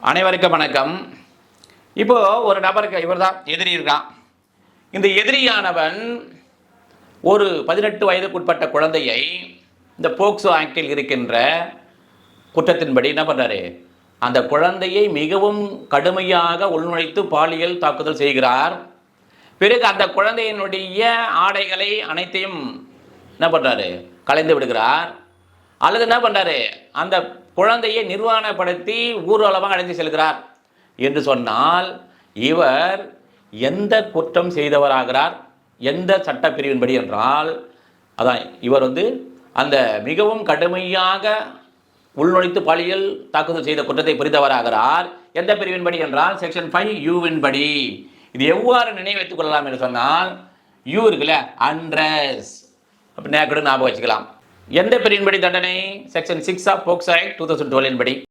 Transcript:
அனைவருக்கும் வணக்கம். இப்போ ஒரு நபருக்கு இவர் தான் எதிரி இருக்கான். இந்த எதிரியானவன் ஒரு 18 வயதுக்குட்பட்ட குழந்தையை இந்த போக்சோ ஆக்டில் இருக்கின்ற குற்றத்தின்படி என்ன பண்றாரு, அந்த குழந்தையை மிகவும் கடுமையாக உள்நுழைத்து பாலியல் தாக்குதல் செய்கிறார். பிறகு அந்த குழந்தையினுடைய ஆடைகளை அனைத்தையும் என்ன பண்றாரு, கலைந்து விடுகிறார். அல்லது என்ன பண்றாரு, அந்த குழந்தையை நிர்வாணப்படுத்தி ஊர்வலமாக அழைத்து செல்கிறார் என்று சொன்னால் இவர் எந்த குற்றம் செய்தவராகிறார், எந்த சட்டப்பிரிவின்படி என்றால் அதான் இவர் அந்த மிகவும் கடுமையாக உள்நுழைத்து பாலியல் தாக்குதல் செய்த குற்றத்தை புரிந்தவராகிறார். எந்த பிரிவின்படி என்றால் செக்ஷன் 5U படி. இது எவ்வாறு நினைவைத்துக் கொள்ளலாம் என்று சொன்னால், யூ இருக்குல்ல, அண்ட்ரஸ் அப்படி நேக்கடு ஞாபகம் வச்சுக்கலாம். எந்த பிரிவின்படி தண்டனை? செக்ஷன் 6 ஆஃப் போக்சோ ஆக்ட் 2012 படி.